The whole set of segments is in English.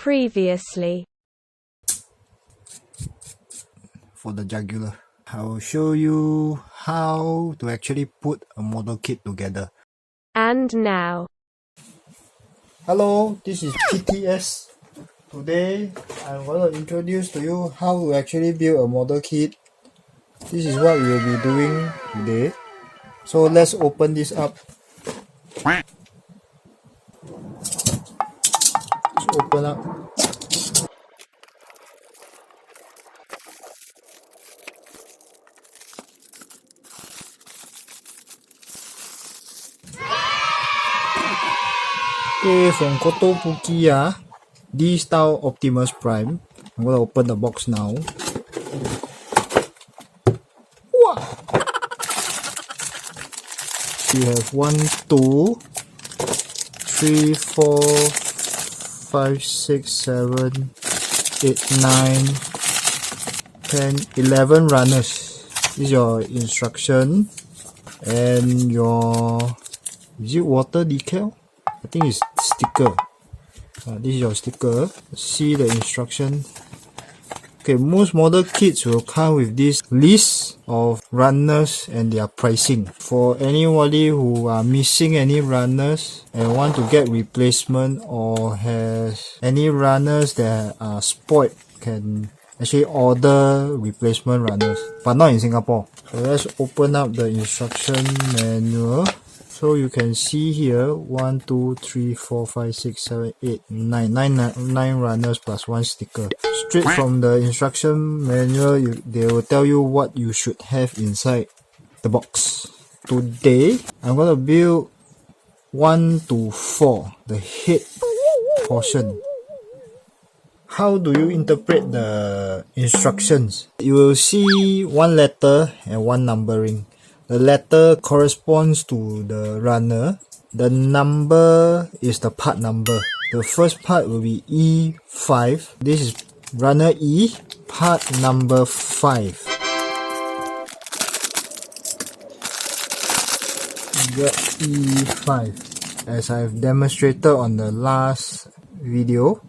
Previously. For the jugular, I will show you how to actually put a model kit together. And now. Hello, this is PTS. Today, I'm going to introduce to you how to actually build a model kit. This is what we will be doing today. So let's open this up. Let's open up. Okay, from Kotobukiya, D-style Optimus Prime. I'm going to open the box now. We have 1, 2, 3, 4, 5, 6, 7, 8, 9, 10, 11 runners. This is your instruction and your, is it water decal? I think it's sticker. This is your sticker. See the instruction. Okay, most model kits will come with this list of runners and their pricing. For anybody who are missing any runners and want to get replacement or has any runners that are spoiled, can actually order replacement runners, but not in Singapore. So let's open up the instruction manual. So you can see here 1, 2, 3, 4, 5, 6, 7, 8, 9 runners plus 1 sticker. Straight from the instruction manual, they will tell you what you should have inside the box. Today, I'm going to build 1 to 4, the head portion. How do you interpret the instructions? You will see 1 letter and 1 numbering. The letter corresponds to the runner. The number is the part number. The first part will be E5. This is runner E, part number 5. Get E5. As I've demonstrated on the last video.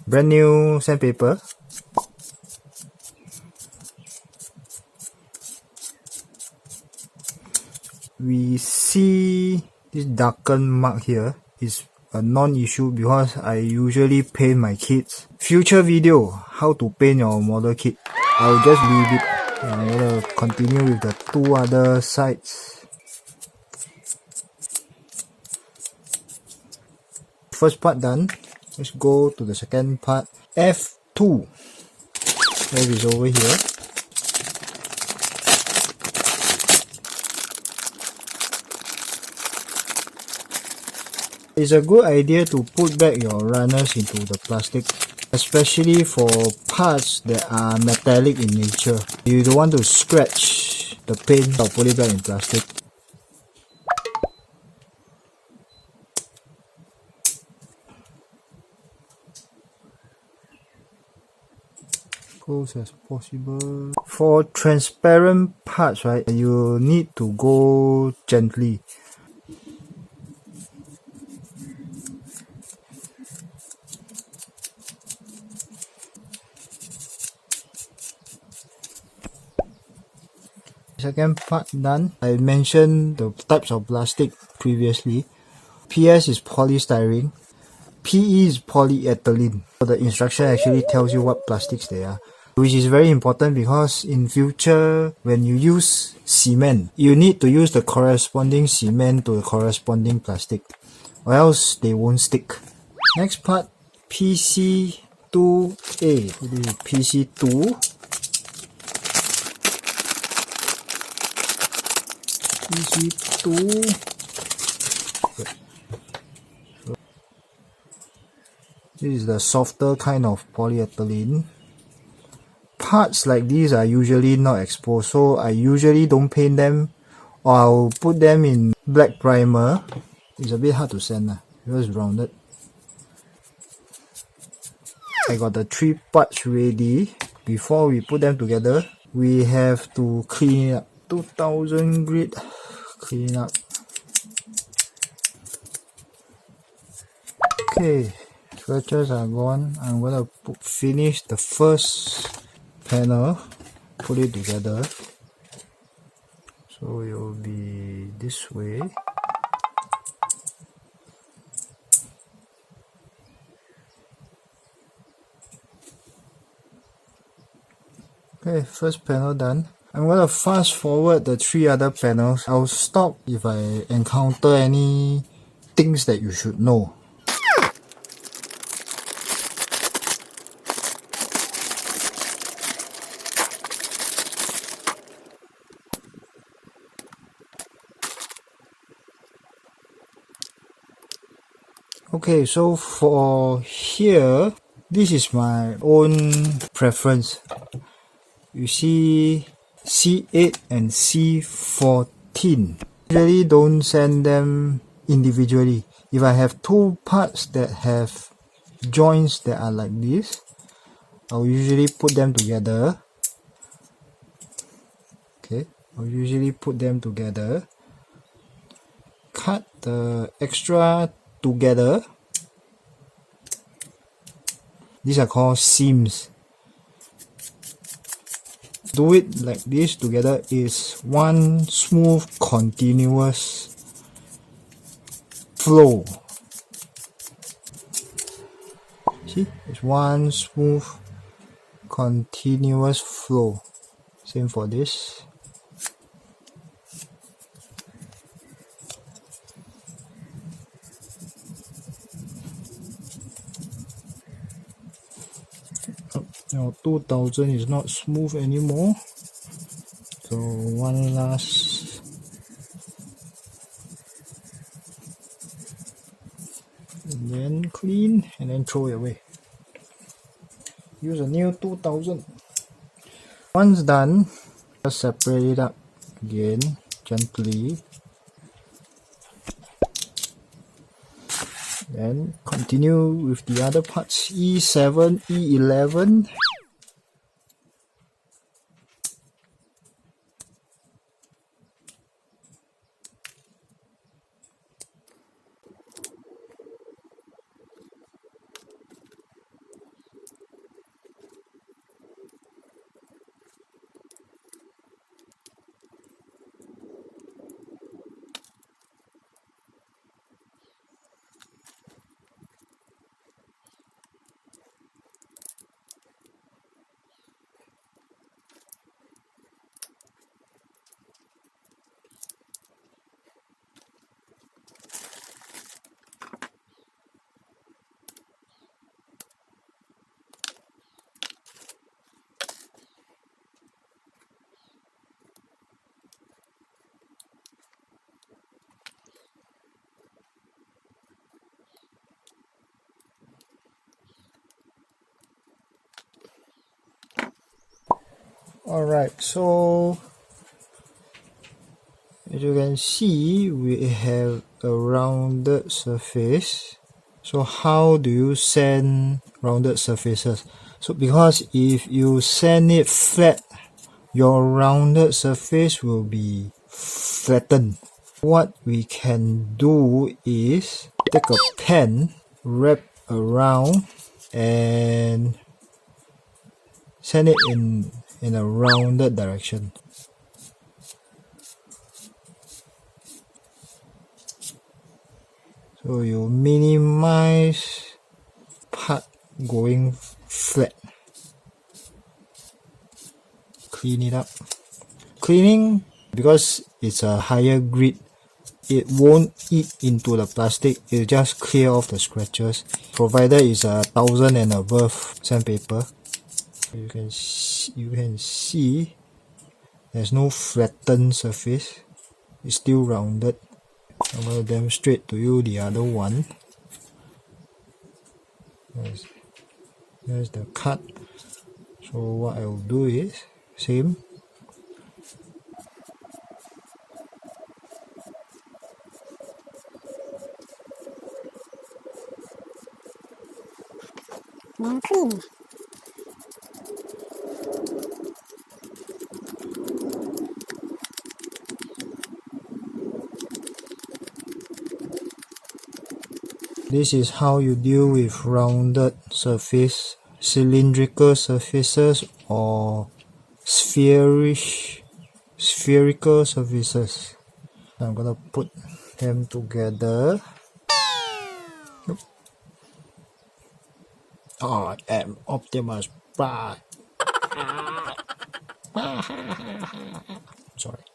Brand new sandpaper. We see this darkened mark here is a non-issue because I usually paint my kits. Future video, how to paint your model kit. I'll just leave it. I'm gonna continue with the 2 other sides. First part done. Let's go to the second part. F2. F is over here. It's a good idea to put back your runners into the plastic, especially for parts that are metallic in nature. You don't want to scratch the paint or put it back in plastic. Close as possible. For transparent parts, right, you need to go gently. Second part done. I mentioned the types of plastic previously. PS is polystyrene. PE is polyethylene. So the instruction actually tells you what plastics they are, which is very important because in future when you use cement, you need to use the corresponding cement to the corresponding plastic, or else they won't stick. Next part, PC2A. PC2. PC2. This is the softer kind of polyethylene. Parts like these are usually not exposed, so I usually don't paint them, or I'll put them in black primer. It's a bit hard to sand because it's rounded. I got the 3 parts ready. Before we put them together, we have to clean it up. 2000 grit, clean up. Okay, scratches are gone. I'm gonna finish the first panel, put it together. So it will be this way. Okay, first panel done. I'm gonna fast forward the 3 other panels. I'll stop if I encounter any things that you should know. Okay, so for here, this is my own preference. You see C8 and C14. Usually don't send them individually. If I have 2 parts that have joints that are like this, I'll usually put them together. Okay, I'll usually put them together. Cut the extra together. These are called seams. Do it like this together is one smooth continuous flow. See, it's one smooth continuous flow. Same for this. Now 2000 is not smooth anymore, so one last and then clean and then throw it away. Use a new 2000. Once done, just separate it up again gently. Then continue with the other parts, E7, E11. Alright, so as you can see, we have a rounded surface. So how do you sand rounded surfaces? So because if you sand it flat, your rounded surface will be flattened. What we can do is take a pen, wrap around and sand it in a rounded direction. So you minimize part going flat. Clean it up. Cleaning, because it's a higher grit, it won't eat into the plastic, it'll just clear off the scratches, provided it's 1000 and above sandpaper. You can see there's no flattened surface, it's still rounded. I'm going to demonstrate to you the other one. There's the cut. So what I will do is same. Then clean. This is how you deal with rounded surface, cylindrical surfaces, or spherical surfaces. I'm gonna put them together. I am Optimus Prime. Sorry.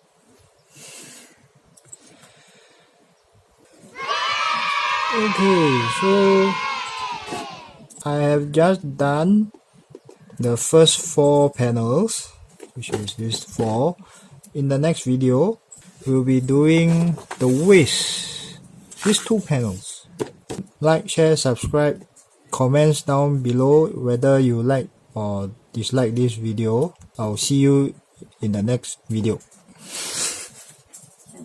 Okay, so I have just done the first 4 panels, which is these 4. In the next video, we'll be doing the waist, these 2 panels. Like, share, subscribe, comments down below whether you like or dislike this video. I'll see you in the next video.